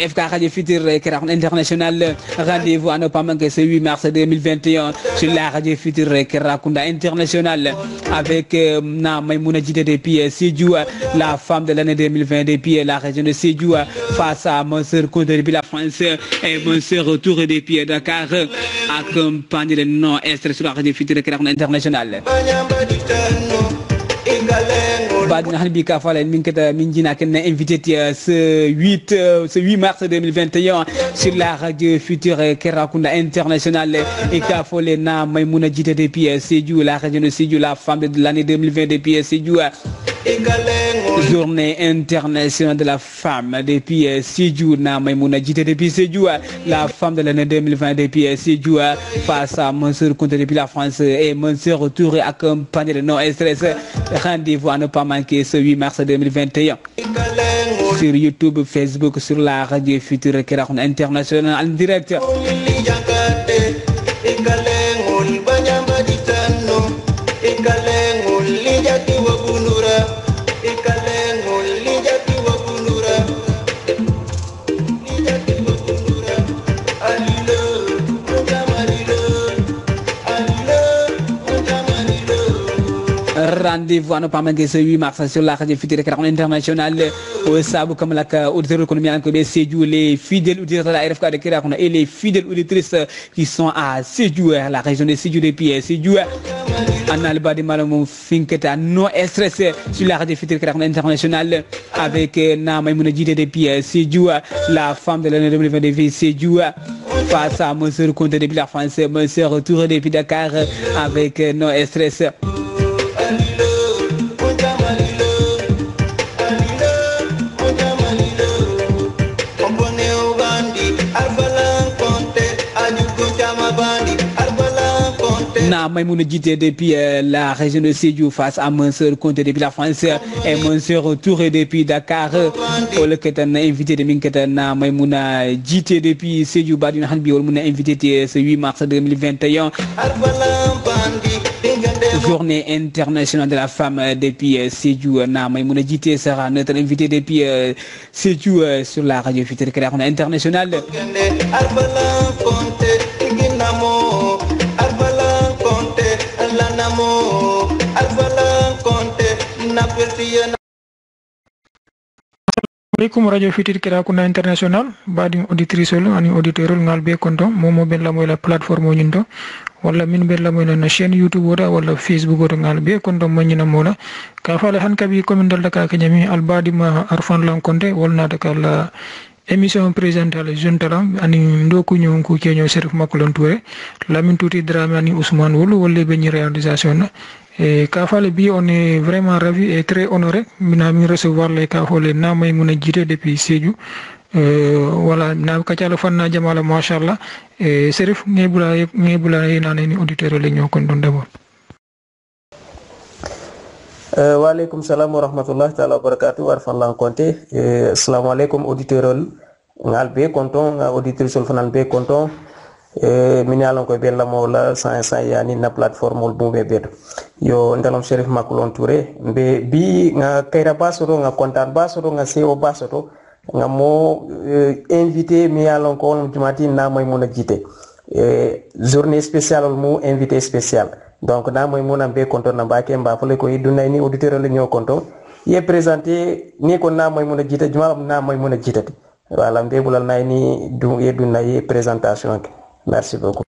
FK Radio Futur International. Rendez-vous à ne pas manquer ce 8 mars 2021 sur la Radio Futur Kerakunda International avec Na Maïmouna Djité depuis Sédhiou, la femme de l'année 2020 depuis la région de Sédhiou, face à mon sœur Conte depuis la France et mon sœur Retour depuis Dakar, accompagné de non-est sur la Radio Futur Kerakunda International. Badina Hanbi Kafale Minketa Minjina Ken invité ce 8 mars 2021 sur la Radio Futur Kerakunda International et Kafole na Maïmouna Djité depuis Sédhiou, la région de Sédhiou, la femme de l'année 2020 depuis Sédhiou. Journée internationale de la femme depuis Sédhiou, na Maïmouna Djité depuis Sédhiou, la femme de l'année 2020 depuis Sédhiou, face à mon sœur Conte depuis la France et mon sœur Retour accompagné de non-stress. Rendez-vous à ne pas manquer ce 8 mars 2021 sur YouTube, Facebook, sur la Radio Futur Kerakunda International en direct. Rendez-vous à ne pas manquer ce 8 mars sur la Radio Futur Kerakunda International. Au Sabou comme la auditeur économique de Sédhiou, les fidèles auditeurs de la RFK de Kerakunda et les fidèles auditrices qui sont à Sédhiou, la région de Sédhiou depuis Sédhiou. Analba de Malamou Finketa non stressé sur la Radio Futur Kerakunda International avec Na Maïmouna Djité depuis Sédhiou, la femme de l'année 2020 depuis Sédhiou. Face à mon sœur Conte depuis la France, mon sœur Retour depuis Dakar avec non stress. Na Maïmouna Djité depuis la région de Sédhiou face à mon sœur Conte depuis la France et mon sœur Retour depuis Dakar. Pour le ketan invité de Minketa na Maïmouna Djité depuis Sédhiou Badina Hanbi on m'a invité ce 8 mars 2021. Journée internationale de la femme depuis Sédhiou. Na Maïmouna Djité sera notre invité depuis Sédhiou sur la Radio Futur Kerakunda International. Assalamualaikum Radio Futur Kerakunda International badi auditrice ani auditeur ngal be konto momo ben la moy la plateforme nyindo wala min ben la moy na chaîne YouTube wala wala Facebook wala ngal be konto manyina mola ka fale han kabi commune dal Dakar kanyami al badi ma arfan lan konte wolna Dakar la émission présentée le jeune talent ani ndoku ñoo ko kenyo Serif Makulon Touré Lamine Touti Dramé ani Ousmane Wolo wala be réalisation et Kafale bi on est vraiment ravi et très honoré minami recevoir les Kafale na Maïmouna Djité depuis Sédhiou voilà na kacala fanna jamala machallah et Serif ngebula nane ni auditeur le ñoo kon don d'abord. Wa alaykum salam wa rahmatullahi ta'ala wa barakatuh wa rahmatullahi konté assalamu alaykum auditeur ngal be konton nga auditeur sol fanal be konton min yalon ko bella mawla sa yani na plateforme ol bumbe bedo yo ndalam Serif Makulon Touré be bi nga kayra basoto nga kontan basoto nga CEO basoto nga mo invité mi yalon ko on jumati na Maïmouna Djité journée spéciale mo invité spécial donc na Maïmouna be konton na bake mba fole ko iduna ni auditeur le ñoo konton ye présenté ni ko na Maïmouna Djité jumalam na Maïmouna Djité wala be bulal nay ni du yeduna ye présentation. Merci beaucoup.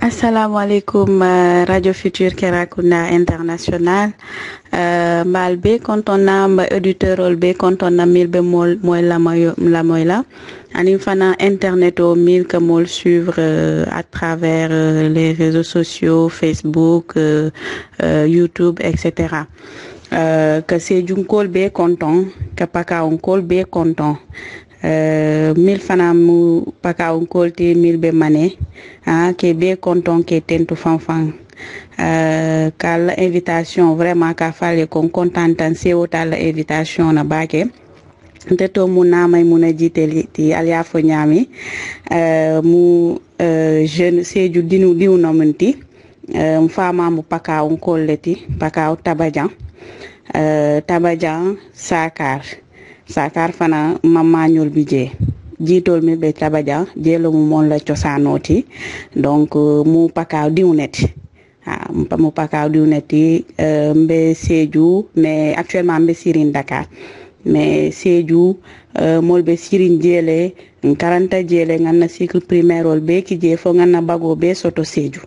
Assalamualaikum Radio Futur Kerakunda International malbe kontona mba auditeur be kontona milbe moy la moyla ani fana internet o mil que mol suivre à travers les réseaux sociaux Facebook YouTube etc. Que c'est un col be content que paka un col be content mil fana mu paka on kolte mil be mané ke be content ke tentu fanfan kala invitation vraiment ka fale kon contentan se wota la invitation na bake nteto mu na Maïmouna Djité ti alia fo nyami mu jeune Sédhiou diw nomanti mfama mu paka on kolleti paka Tabajan Sakar fana mama ñol bije jitol mi be tabaja jelo mu mon la ciosanoti donc mu pakaw diwneti mu pakaw diwneti mbe Sédhiou mais actuellement mbe Sirine Dakar mais Sédhiou molbe Sirine jele 40 jele nganna cycle primaire ol be ki je fo nganna bago be soto Sédhiou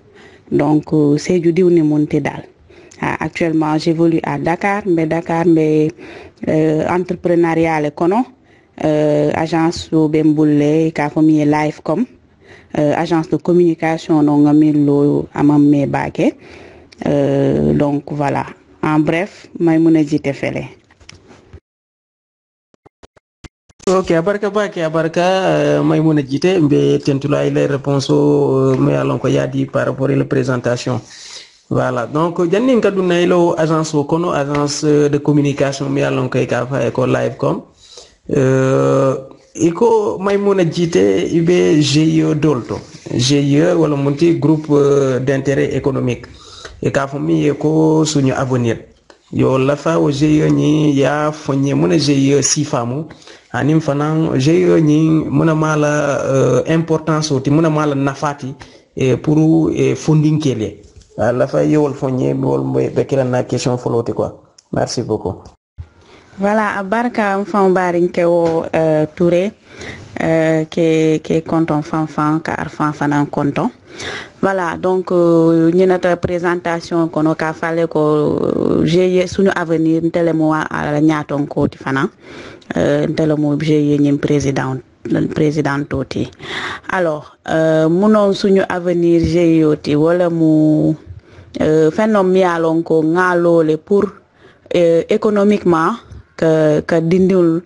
donc Sédhiou diwni monté dal actuellement j'évolue à Dakar mais entrepreneurial kono agence do bembulle ka ko mi Lifecom agence de communication no ngamilo amam me baké donc voilà en bref Maimouna Djité Félé. Ok, abarka Maimouna Djité mbe tentula les réponses mais alon ko yadi par rapport à la présentation. Voilà, donc jannin kadu naylo agence kono agence de communication mi alon kay ka fa ko Lifecom iko Maimouna Djité ibe GIE dolto GIE wala monti groupe d'intérêt économique e ka fami ko suñu avenir yo la fa o GIE ni ya fonye mona GIE sifamu anim fanan GIE ni mona mala importance oti mona mala nafati pour funding kele la fa yowol fonye wol be kila na question foloti quoi. Merci beaucoup. Voilà, barka mfan barin ke o Touré ke content fanfan ka arfan fanan content. Voilà, donc ñinata présentation kono ka fale ko GIE suñu avenir ntele mo ala ñaton ko ti fanan ntele mo GIE ñim président toti. Alors munon suñu avenir GIE ti wala mu phénomène mi alon ko ngalole pour économiquement que dindul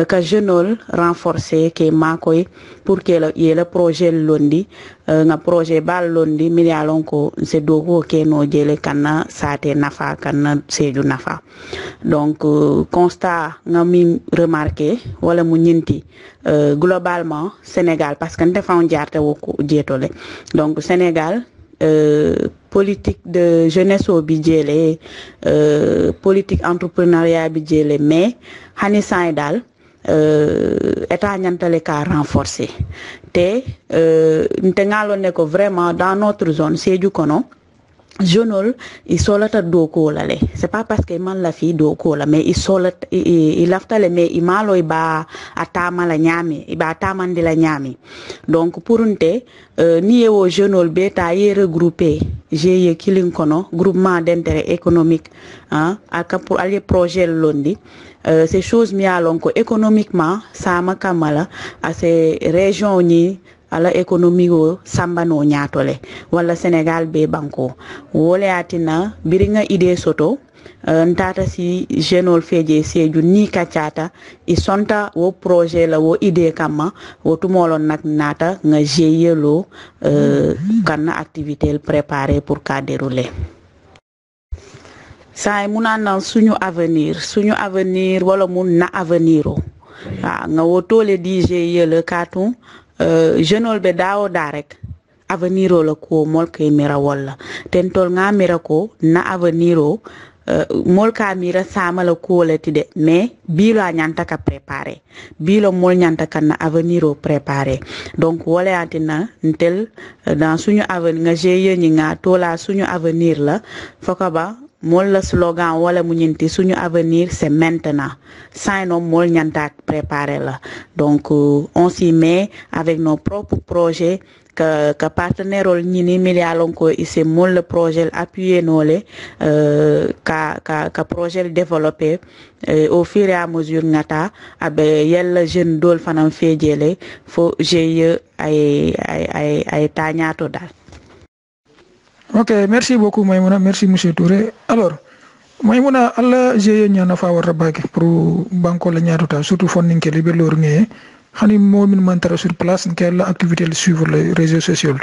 que jeunol renforcer que makoy pour que le projet londi nga projet bal londi mi alon ko c'est dogo ke no jele kana sate nafa kana Sédhiou nafa donc constat nga mi remarqué wala mu ñinti globalement Sénégal parce que ndefa on jarte wo ko jetole donc Sénégal politique de jeunesse au bidjele politique entrepreneuriat bidjele mais hani saidal état ñantale ka renforcer té ntengalo ne ko vraiment dans notre zone Sédhiou kono jeunol il solata doko lale c'est pas parce que man la fi doko la mais il laftale mais il malo iba atama la nyami iba atama de la nyami donc pour unte ni ewo jeunol beta y regrouper GIE killing kono groupement d'intérêt économique hein aka pour aller projet londi ces choses mi alon ko économiquement ça ma kamala à ces régions ni ala économie o sambano ñaatole wala Sénégal be banko wole atina biringa idée soto ntata si genol feje Sédhiou ni kacata i sonta wo projet la wo idée kama wo tumolon nak nata nga GIE lo kan activité préparée pour ka dérouler say munana suñu avenir wala mun na aveniro nga wo tole di GIE le carton jeunol be dawo darek aveniro la ko mol kay mira wala tentol nga mira ko na aveniro mol ka mira sama la ko la tide mais bilo ñanta ka préparer bilo mol ñanta kan na aveniro préparer donc wala atina ntel dans suñu avenir nga GIE ñi nga tola suñu avenir la fokaba mol la slogan wala mu ñinti suñu avenir c'est maintenant sinon mol ñanta préparer la donc on s'y met avec nos propres projets que partenaire ol ñini milialon ko ise mol le projet appuyer nolé ka projet développer au fur et à mesure ngata abe yel jeune dol fanam fejele fo GIE ay tañato dal. Ok, merci beaucoup Maimouna, merci monsieur Touré. Alors, Maimouna, alla GIE ñana fa wara baki pour banko la ñaatuta surtout funding ke libe lor ngé hani momin mantara sur place nke la activité le suivre les réseaux sociaux.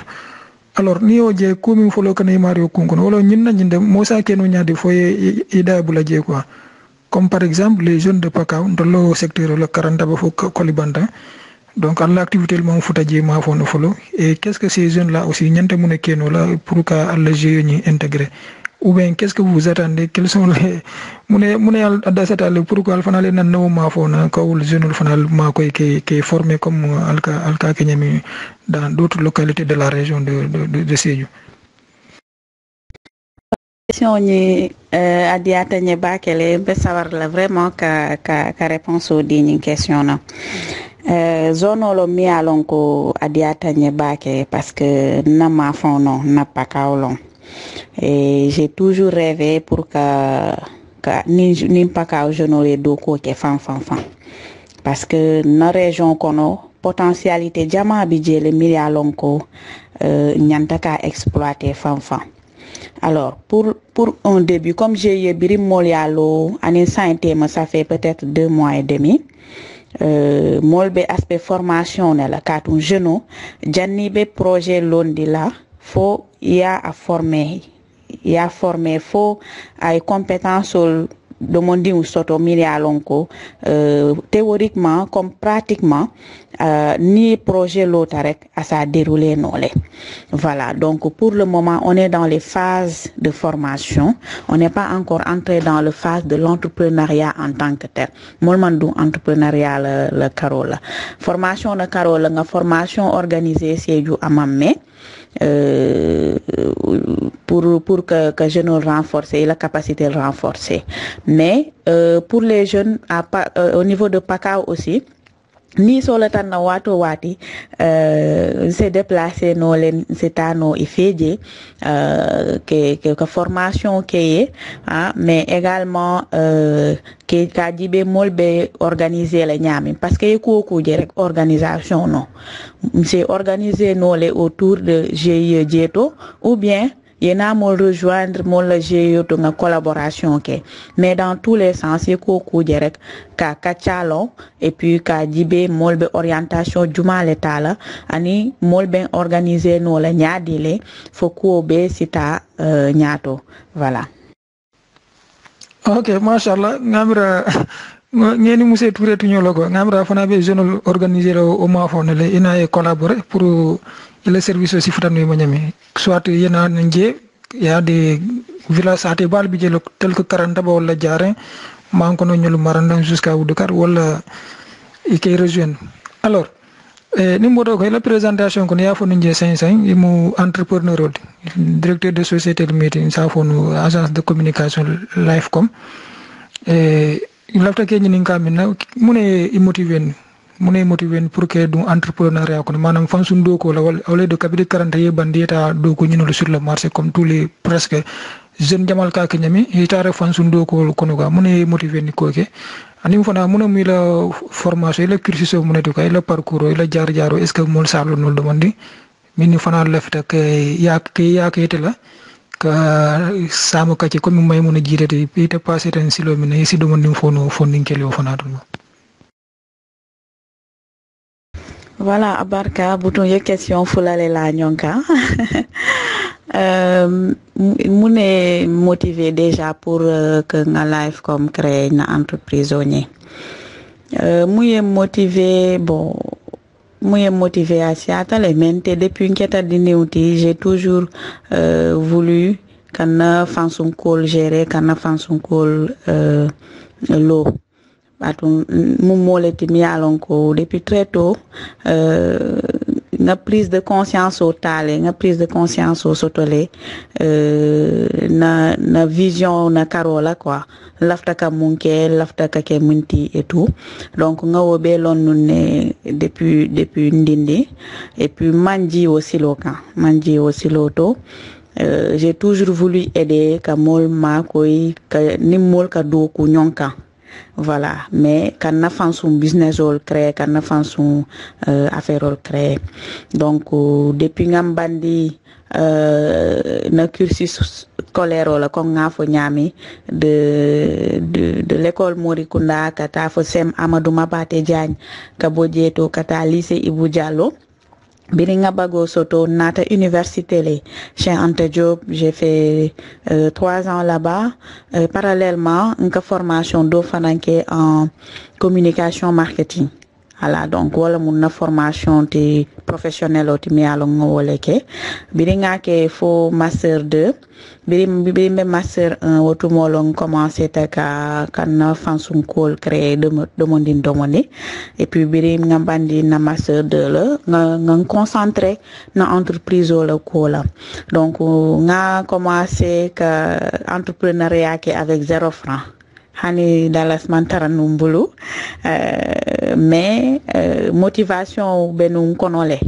Alors, ni o je ko mi folo kana Mario Kunkono wala ñinna ñinde mosa keno ñadi foye ida bula je quoi. Comme par exemple les jeunes de Pakao dans le secteur le 40 ba fo Kolibanta. Donc, à l'activité, le faut dire ma follow. Et qu'est-ce que ces jeunes-là aussi, n'y a pas de pour qu'à la GIE intégrer. ou bien qu'est-ce que vous attendez? Quels sont les mune adasatale pourquoi al fanale nan no ma fona kawul jeune fanal ma koy qui formé comme alka kenyami dans d'autres localités de la région de Sédhiou. Question ni adiata nye bakele be savoir la vraiment ka réponse au dini question na. Zone lo mi alon ko adiata nye bake parce que na ma fon non na pas kaolon. Et j'ai toujours rêvé pour que ni pas ka jeune do ko ke fan parce que na région kono potentialité jama bi jele mi alon ko nyanta ka exploiter fan. Alors, pour un début, comme j'ai eu Birim Molialo, ça fait peut-être 2 mois et demi. Molbe aspect formation la carte un jeune, Janibe projet londi là, faut y a à former, faut à compétences demander un soto milialonko théoriquement comme pratiquement ni projet l'autarek à sa dérouler nolé. Voilà, donc pour le moment on est dans les phases de formation, on n'est pas encore entré dans le phase de l'entrepreneuriat en tant que tel. Molmandou entrepreneuriat le Carola. Formation de Carola, nga formation organisée c'est du amamé. Pour que jeunes renforcer la capacité renforcée. Mais pour les jeunes au niveau de Pakao aussi, ni sur le temps na wato wati se déplacer no len setano ifeje que formation que mais également que kadibe molbe organiser les nyami parce que ko direct organisation non c'est organiser no les autour de GIE Dieto ou bien yena mol rejoindre mol GIE to nga collaboration ke mais dans tous les sens ko direct ka kachalon et puis ka dibe molbe orientation juma l'état là ani molbe organiser no la nyadile foko be sita nyato voilà. Ok, machallah ngamira ngeni musé touré tuñolo ko ngamira fana be jeune organiser au ma fonele ina e collaborer pour le service aussi futanu manyami soit yena nje ya des villages ate bal bi jelo tel que 40 ba wala jare man ko no ñolu marandam jusqu'à Dakar wala ikay rejoindre. Alors ni mbodo ko la présentation ko ya fonu nje 5 imu entrepreneur directeur de société de meeting sa fonu agence de communication Lifecom il lafta ke ñi ninka minna mune motiver pour que du entrepreneuriat ko manam fansun do ko la wala de kabide 40 ye bandita do ko ñino sur le marché comme tous les presque jeune jamal ka kenyami itare fansun do ko kono ga mune motiver ni ko ke ani fana mune mi la formation le cursus mune to kay le parcours le jaar jaaro est ce que mol salo no demandi min fana lefta ke ya ke tela ka samo ka ci comme may mune jirete ite passer tan silo min si demandi fono fonding kelo fana to. Voilà, Abarka, bouton de question foulale la nyonka. Moune motivé déjà pour que nga live comme créer une entreprise ogne. Mouye motivé à Seattle mais depuis que j'ai toujours voulu qu'on fasse son call gérer, qu'on fasse son call l'eau. Atun mumole timi alonko depuis très tôt na prise de conscience au tale na prise de conscience au sotole na vision na karola quoi lafta ka munke lafta ka ke munti et tout donc nga wobe lon ne depuis ndindi et puis manji aussi loto j'ai toujours voulu aider ka mol ma koy ka nimol ka do ku nyonka. Voilà, mais quand on a fait son business all créé, quand on a fait son affaire all créé. Donc depuis ngambandi na cursus scolaire la ko ngafo nyami de l'école Morikunda kata fo sem Amadou Mabate Diagne ka bodjeto kata lycée Ibou Diallo. Biringa Bago Soto Nata Université chez Anta Diop, j'ai fait 3 ans là-bas. Parallèlement, une formation d'Ofananke en communication marketing. voilà donc wala mun na formation ti professionnel oti mi alo ngole ke biri ngake fo master 2 biri me master 1 wotu molong commencer ta ka kan fansum kol créer domoni et puis biri ngambandi na master 2 le nga concentré na entreprise la kola donc nga commencer ka entrepreneuriat ke avec 0 franc hani dalas mantara numbulu mais motivation benun konole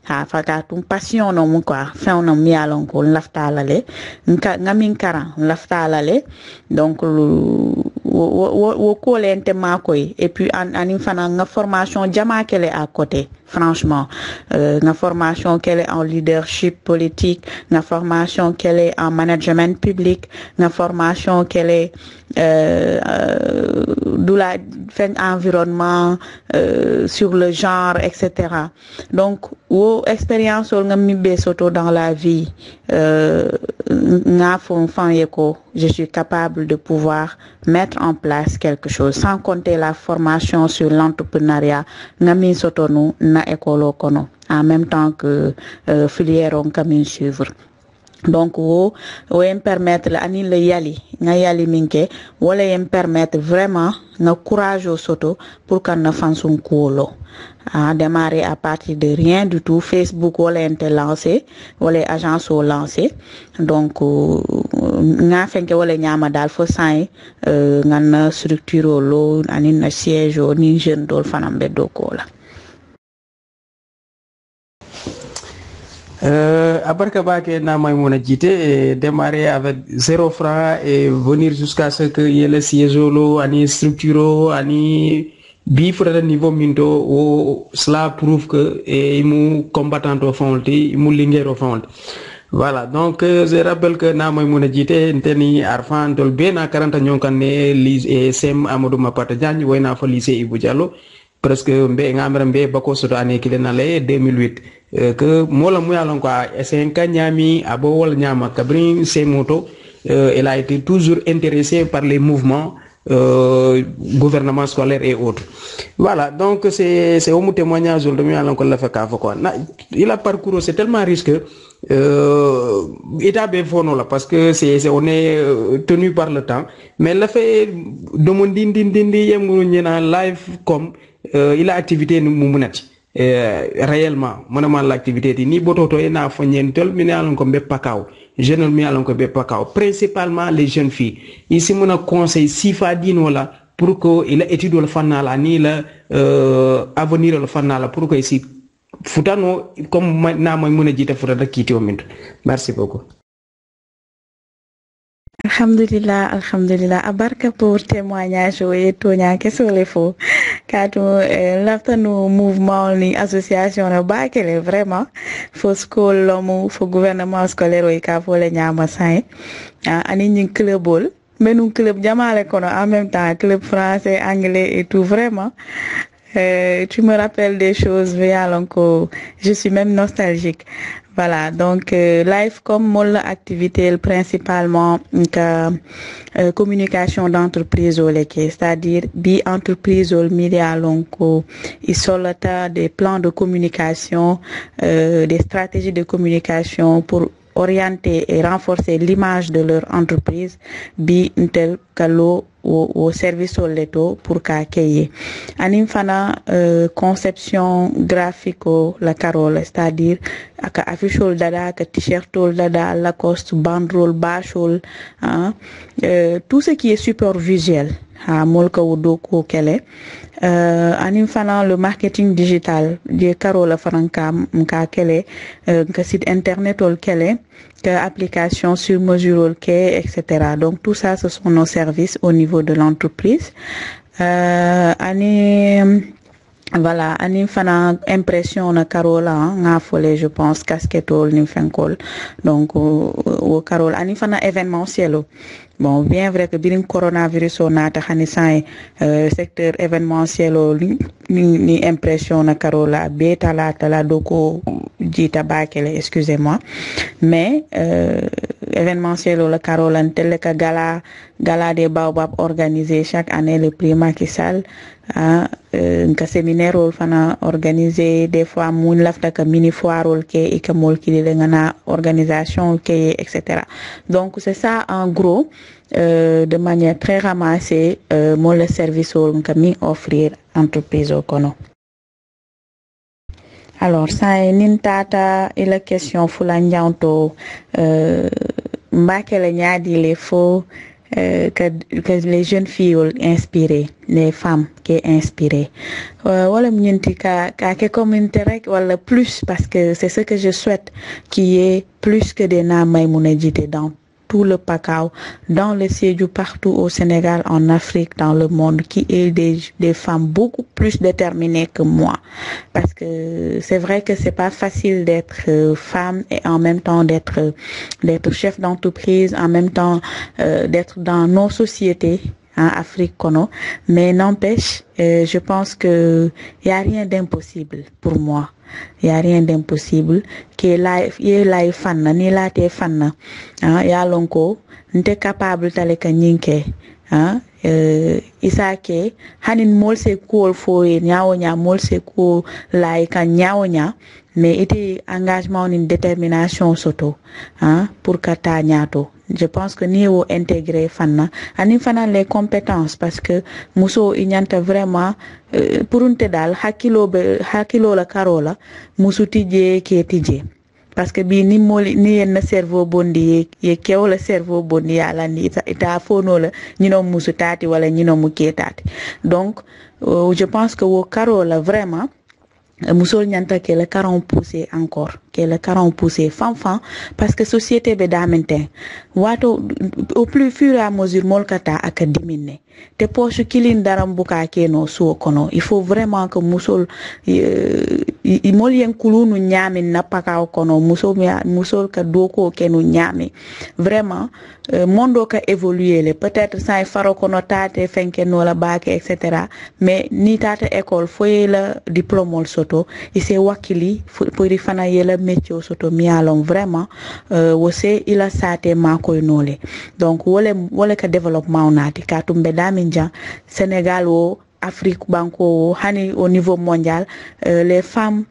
ha faka tum passion no mun quoi fin no mi alon ko lafta lale ngamin kara lafta lale donc wo ko lente makoy et puis anim fana nga formation jama kele à côté franchement nga formation kele en leadership politique nga formation kele en management public nga formation kele de la fin environnement sur le genre etc. donc wo expérience nga mi be soto dans la vie nga fon yeko je suis capable de pouvoir mettre en place quelque chose sans compter la formation sur l'entrepreneuriat nga mi soto nu na école kono en même temps que filière on kamin suivre donc wo em permettre la ani le yali nga yali minke wala em permettre vraiment na courage au soto pour qu'on na fansun kuolo a démarrer à partir de rien du tout Facebook wala ente lancé wala agence au lancé donc nga fenke wala nyama dal fo sai nga na structure lo ani na siège o ni jeune dol fanambe do kola Abarka Bake na Maïmouna Djité et démarrer avec 0 francs et venir jusqu'à ce que y ait le siège ani structure ani bifre niveau minto ou cela prouve que imu combattant au fond imu linger au fond. Voilà, donc je rappelle que na Maïmouna Djité nteni arfan tol bena 40 nyonkane lycée sem Amadou Mapata Diagne wayna fa lycée Ibou Diallo presque mbe ngamra mbe bako soto année kilenale 2008 que mola muyalon quoi SNK nyami abo wol nyama kabrin c'est moto elle a été toujours intéressée par les mouvements gouvernement scolaire et autres. Voilà, donc c'est au témoignage de muyalon ko la fa ka fa quoi. Il a parcouru c'est tellement riche que état be fono là parce que c'est on est tenu par le temps mais la fait dindi yemru ñena live comme il a activité mu munati réellement manama l'activité ni bototo ena fonyentol mi alon ko be pakaw jeune mi alon ko be pakaw principalement les jeunes filles ici mon conseil sifa dino la pour que il a étudié le fanala ni la avenir le fanala pour que ici futano comme na moy muna jité futata kiti o minto merci beaucoup. Alhamdulillah abarka pour témoignage et tonya kesole fo kato laftanu mouvement ni association na bakele vraiment fo school lomu fo gouvernement scolaire o ka fo le nyama sai ani nyin clubol menun club jamale kono en même temps club français anglais et tout vraiment tu me rappelles des choses donc je suis même nostalgique. Voilà, donc live comme mon activité principalement communication d'entreprise au leke, c'est-à-dire bi entreprise au media lonko ils solata des plans de communication, des stratégies de communication pour orienter et renforcer l'image de leur entreprise bi tel kalo au service au leto pour kakeye anim fana conception graphique la carole c'est-à-dire aka affichol dada aka t-shirtol dada Lacoste banderole bachol tout ce qui est support visuel ha molka wodoko kele anim fana le marketing digital de carole franka mka kele ka site internet ol kele que application sur mesure etc. Donc tout ça ce sont nos services au niveau de l'entreprise. Voilà, ani fana impression na Carola nga folé je pense casquette ni fenkol donc au Carole ani fana événementiel. Bon, bien vrai que birim coronavirus on a taxani sai secteur événementiel ni impression na Carola beta la doko jita bakele excusez-moi mais événementiel le Carolan tel que gala des Baobab organisé chaque année le prix Macky Sall un séminaire fana organisé des fois mun lafta ka mini foire ke et que mol ki le ngana organisation ke etc. Donc c'est ça en gros de manière très ramassée mo le service que mi offrir entreprise au kono. Alors ça nin tata et la question fula njanto mbakele nyadi les faux que les jeunes filles inspirées, les femmes qui inspirées. Voilà, que communauté wala plus parce que c'est ce que je souhaite qu'il y ait plus que des names dans tout le Pakao, dans le Sédhiou, partout au Sénégal, en Afrique, dans le monde, qui est des femmes beaucoup plus déterminées que moi. Parce que c'est vrai que c'est pas facile d'être femme et en même temps d'être chef d'entreprise, en même temps d'être dans nos sociétés. En Afrique, mais n'empêche, je pense que y a rien d'impossible pour moi. Il y a rien d'impossible. Que la fanna ni la te fanna, ya lonko, n'te capable tale ka nyinke, isake hanin mol se cool fo nyaawo nya mol se cool la ka nyaawo nya mais ite engagement une détermination soto pour kata nyaato. Je pense que ni au intégrer fanna ani fana les compétences parce que muso inyanta vraiment pour un tedal hakilo la karola musu tije ke tije parce que bi ni moli ni en cerveau bondi ye kew le cerveau bondi ala ni ita fono la ñino musu tati wala ñino mu ke tati donc je pense que wo karola vraiment musol nyanta ke le 40 poussé encore ke le 40 poussé fan parce que société be damenten wato au plus fur et à mesure molkata aka dimine te poche kilin daram buka keno so kono il faut vraiment que musol mol yen kulunu nyami napaka kono musol ka doko kenu nyami vraiment mondo ka évoluer peut-être ça faro kono tate fenke no la baake etc. mais ni tate école foye la diplôme soto ise wakili pour fana yela métier soto mialon vraiment wose ila sate makoy nole donc wole ka développement nati katumbe daminja Sénégal ou Afrique banco hani au niveau mondial les femmes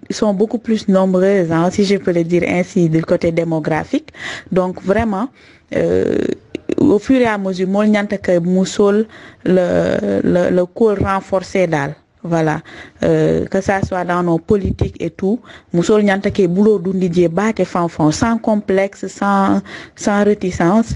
sont beaucoup plus nombreuses si je peux le dire ainsi du côté démographique donc vraiment au fur et à mesure mol ñanta que musol le cours renforcé dal voilà que ça soit dans nos politiques et tout musol ñanta ke bulo dundi je baate fanfan sans complexe sans réticence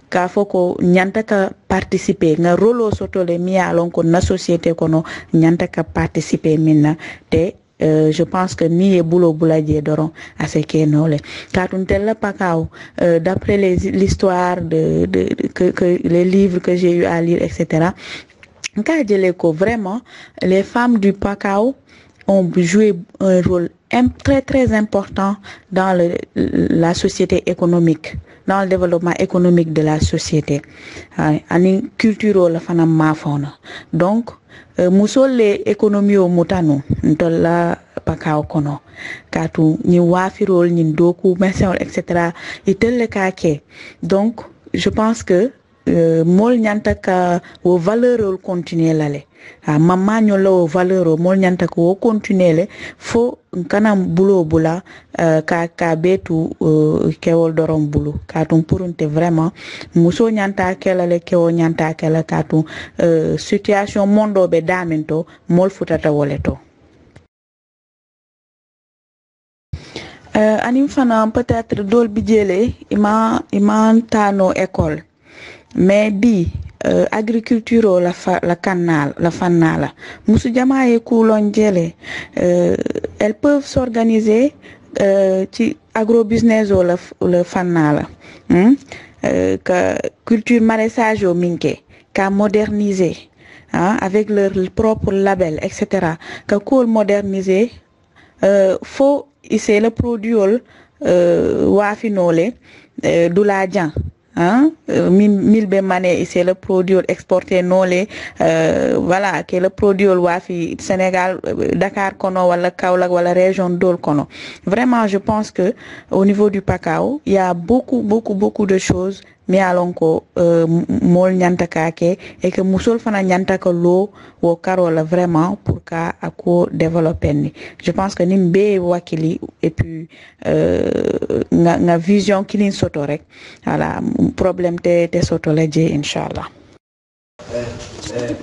ka foko ñanta ka participer nga rolo soto le mi alon ko na société kono ñanta ka participer minna te je pense que ni e bulo bulaje doron à ce que nole katun tel pakao d'après l'histoire que les livres que j'ai eu à lire etc. Vraiment, les femmes du Pakao ont joué un rôle très très important dans la société économique, dans le développement économique de la société. Ani culture la fana mafona. Donc musol le économie au mutano ntola Pakao kono katu ni wafirol ni doku mention etc. itelle kake. Donc je pense que mol nyanta ka wo valeur continuer lale mama nyolo valeur mol nyanta ko continuer le fo kanam bulo bula ka betu kewol dorom bulu katum purunte vraiment muso nyanta kelale kewo nyanta kala katum situation mondo be damento mol futata woleto anim fana peut-être dol bijele ima tano école mais bi agriculture la canal la fanala musu jama e kulon jele elles peuvent s'organiser ci agrobusiness o la fanala que culture maraîchage au minke ka moderniser avec leur propre label etc. que cool moderniser faut c'est le produit wafinole doulajan hein milbe mané c'est le produit exporté nolé voilà que le produit wafi Sénégal Dakar kono wala Kaolack wala région dol kono vraiment je pense que au niveau du cacao il y a beaucoup de choses mais alonko mol nyanta kake et que musol fana nyanta ko lo wo karola vraiment pour ka ako développer ni je pense que nimbe wakili et puis nga vision kilin soto rek voilà problème te soto la je inchallah.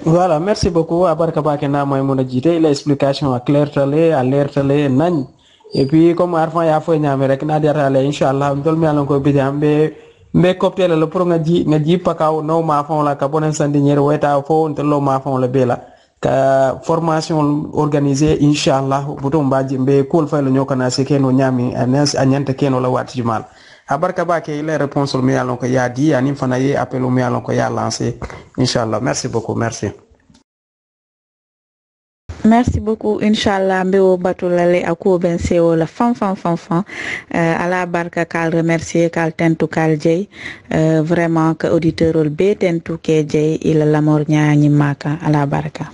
Voilà, merci beaucoup abarka bake na moy mona jité l'explication alerte tale nañ et puis comme arfan ya fo ñame rek na diatale inchallah ndol mi alon ko bidambe mbe cocktail la pour nga ji pakaw no ma fon la ka bonen sandiniere weta fo on lo ma fon la bela ka formation organisée inchallah butum baji mbe kul fay la ñokana se keno ñami anas anyanta keno la wati jumal abarka bake les réponses mi alon ko ya di ani fana yi appel mi alon ko ya lancé inchallah merci beaucoup merci beaucoup inchallah mbewo batulale ako ben sewo la fan ala barka kal remercier kal tentu kal jey vraiment que auditeur ol be tentu ke jey ila lamor nyaani maka ala barka.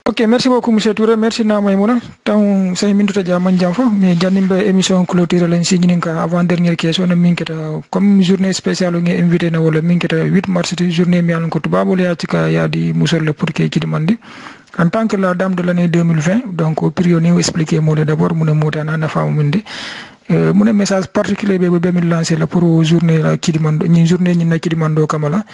Ok, merci beaucoup monsieur Touré, merci na Maimouna. Tant 5 minutes déjà manjam fo mais janimbe émission clôture len signin ka avant dernière question na minketa comme journée spéciale ngi invité na wala minketa 8 mars journée mi alon ko tubabo ya tika ya di musol le pour ke ci demandi en tant que la dame de l'année 2020 donc au période ni expliquer mo d'abord mu ne motana na faamu mundi mon message particulier be mi lancer la pour journée la Kidimando ni journée ni na Kidimando Kamala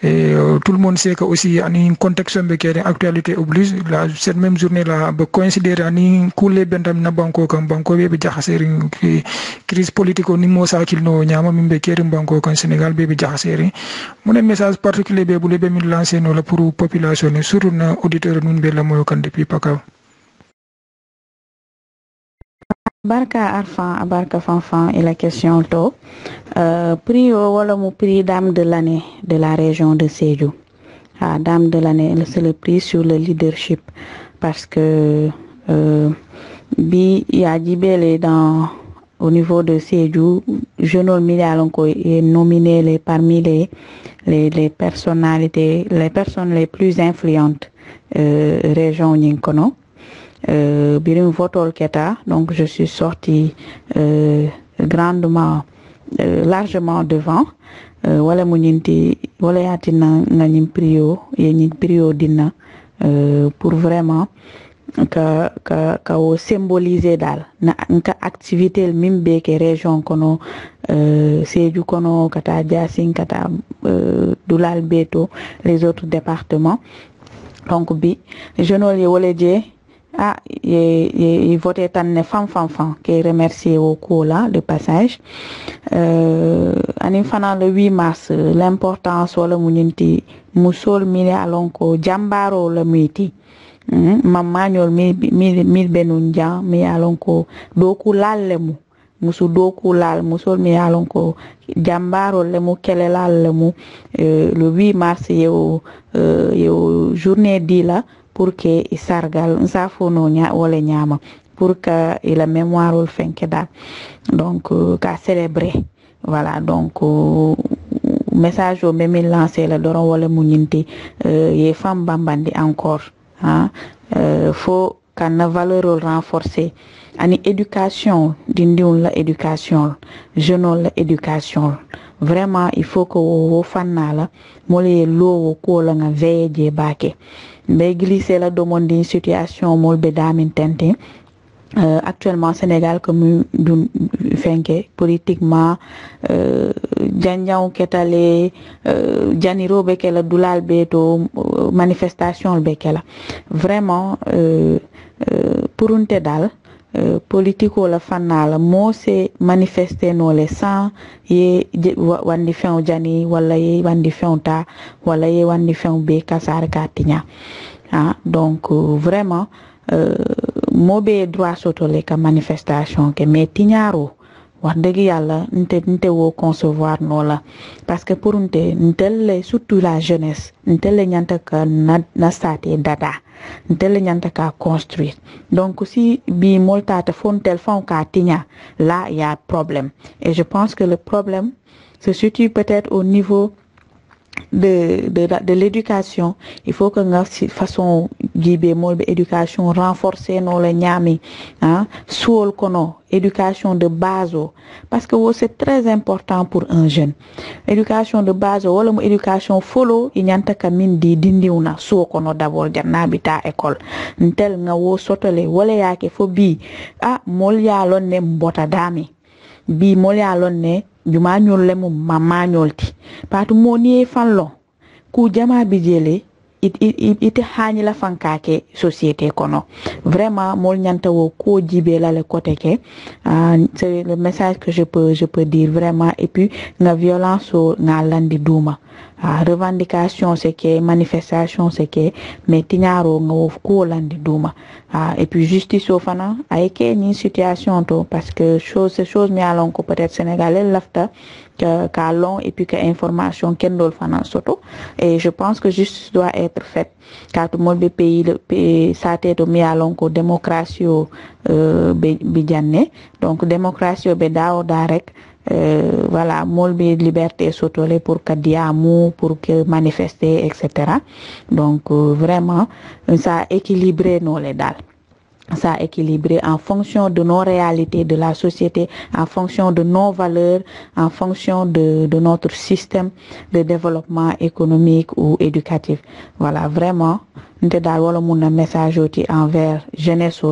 et tout le monde sait que aussi en contexte be kéré actualité oblige la cette même journée là be considérer ani coulé bentam na banko kam banko be jaxaseri crise politique ni mo sakil no nyama mimbe kéré banko kan Sénégal be jaxaseri mon message particulier be mi lancer no la pour population surtout na auditeur nun be la moyo kan depuis Pakaw. Barka Arfan, Barka Fanfan et la question to prix wala mu prix dame de l'année de la région de Sédhiou. Dame de l'année c'est le prix sur le leadership parce que bi ya jibele dans au niveau de Sédhiou jeune milliard ko est nominé parmi les personnalités les personnes les plus influentes région Ninkono. Birim votol keta donc je suis sortie grandement largement devant wala mu ñinti wala yatina nga ñim prio dina pour vraiment ka o symboliser dal na nka activité mimbe ke région kono Sédhiou kono kata Diassine kata Doulal Beto les autres départements donc bi jeunol ye wala je il votait tan fam qui remercier au coup là de passage ani fana le 8 mars l'importance wala muninti musol mi alon ko jambaro la miti mamanyol mi benun jam mi alon ko doku lallemu musu doku lal musol mi alon ko jambaro le mu kelelal le mu le 8 mars yo journée di la pour que sargal nsafono nya wala nyama pour que la mémoire ol fenke dal donc ka célébrer voilà donc message au même lancé la doron wala mu ñinti ye fam bambandi encore hein faut qu'on valeur renforcer ani éducation dindion la éducation jeune la éducation vraiment il faut que wo fanala molé lo ko la nga veiller baké mais glisser la demande d'une situation mol be damin tente actuellement Sénégal comme dun fenke politiquement janjaw ketale janiro be kala Doulal Beto manifestation be kala vraiment pour unte dal politico la fanala mo se manifester no le sans ye wandi fen jani wala ye wandi fen ta wala ye wandi fen be kasar katinya donc vraiment mobe droit sotole ka manifestation ke mais tiñaro wax deug yalla nte wo concevoir no la parce que pour ntel surtout la jeunesse ntel ñanta ka na sate data ntel ñanta ka construire donc si bi molta te fontel fon ka tiña là il y a problème et je pense que le problème se situe peut-être au niveau de l'éducation. Il faut que nga façon jibe molbe éducation renforcer no le ñami hein suol kono éducation de base parce que c'est très important pour un jeune. Éducation de base wala mo éducation follow inyanta ka min di dindiwna suo kono d'abord jannabita école ntel nga wo sotole wala yake fo bi mol ya lon ne mbota dami bi mol ya lon ne juma ñol le mu mama ñolti patu moni fanlo ku jama bi jele ite hani la fankake société kono vraiment mol ñanta wo ko jibe la le côté ke c'est le message que je peux dire vraiment. Et puis nga violence nga landi duma revendication c'est que manifestation c'est que mais tiñaro nga wo ko landi duma et puis justice au fana ay ke ni situation to parce que chose mi alon ko peut-être sénégalais lafta ka long et puis que information ken dol fana soto et je pense que justice doit être faite car tout le monde pays sa tête mi alon ko démocratie be janne donc démocratie be daaw da rek voilà molbe liberté sotole pour que diamu pour que manifester etc. Donc vraiment ça équilibré no les dal ça équilibré en fonction de nos réalités de la société, en fonction de nos valeurs, en fonction de notre système de développement économique ou éducatif. Voilà, vraiment nte dal wala mun message oti envers jeunesse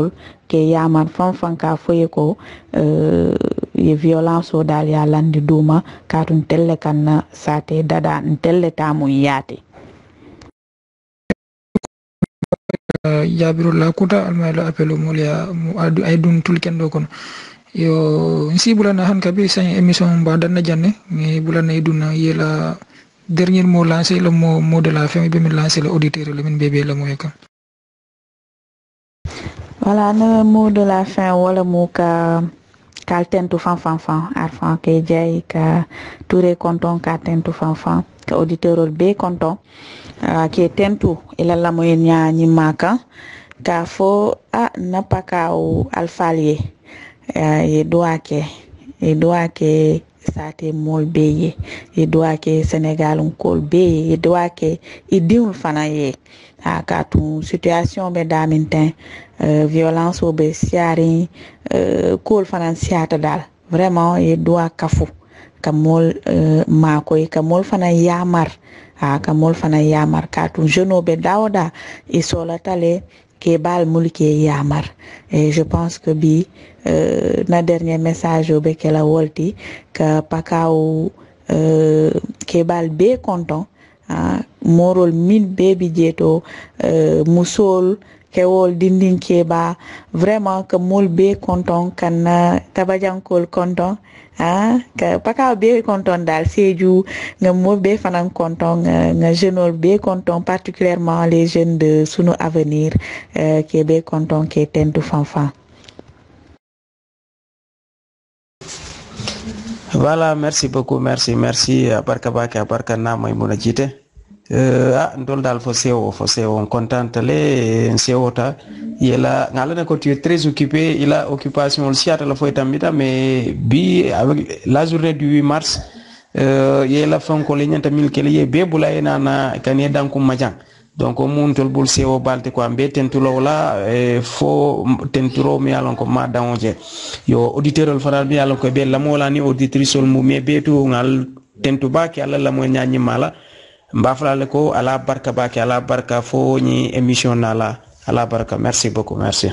que yaman fanka foye ko ye violence o dal ya landi duma katun telle kan sate dada telle tamu yate jabiro la kuta almaylo appelo molia ay dun tul kendo kono yo nsi bulana han kabi sa émission ba dan janne ni bulana iduna yela dernier mot lancé le mot de la fin be min lancer le auditeur le min bébé le moy kam. Voilà, le mot de la fin wala mo ka tentu fan arfan ke jay ka touré content ka tentu fan ka auditeur be content ke tentu ila la moy nya ni maka ka fo napaka o alfalie ye doa ke sate mol beye ye doa ke Sénégal on kol beye ye doa ke idiul fana ye ka tu situation be daminten violence o be siari kol fana siata dal vraiment ye doa kafu kamol makoy kamol fana yamar kamol fana yamar ka tu jeune be dawda e solatale ke bal mulke yamar. Et je pense que bi na dernier message au bekela wolti que pakao ke bal be content morol min baby jeto musol kewol dindin keba vraiment que mol be content kan tabajankol content que pakao be content dal seju nga mol be fanan content nga jeunol be content particulièrement les jeunes de sunu avenir qui be content qui tentu fanfan. Voilà, merci beaucoup, merci barka baka barka na moy muna jité ndol dal fo sewo on contente le sewota yela ngala ko tu es très occupé, il a occupation le siata la foi tambita mais bi avec la journée du 8 mars yela fonko le nyanta mil kele ye be bula ena na kanye danku majang donc mun tol bul sewo balte ko ambe tentulo la fo tenturo mi alon ko ma daonje yo auditeur faral mi alon ko be la mola ni auditrice mu me betu ngal tentu baki alla la mo nyaanyi mala mbafala ko ala barka baki ala barka fo ni émission nala ala barka. Merci beaucoup, merci.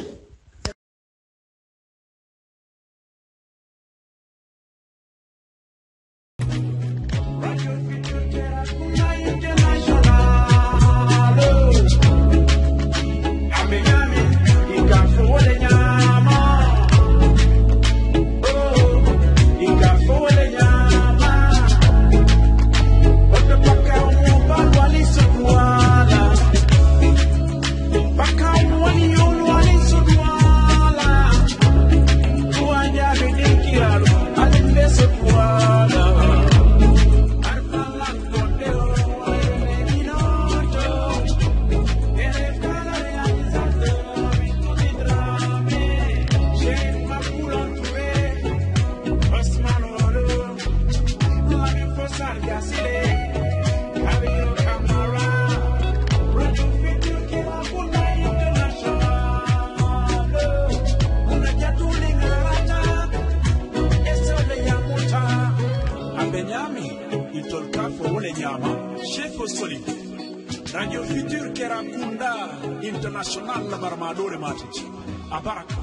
Baka wani yolo wani sudu ni tolka fo wole nyama chef soli radio futur kera kunda international la barmadore matiti abaraka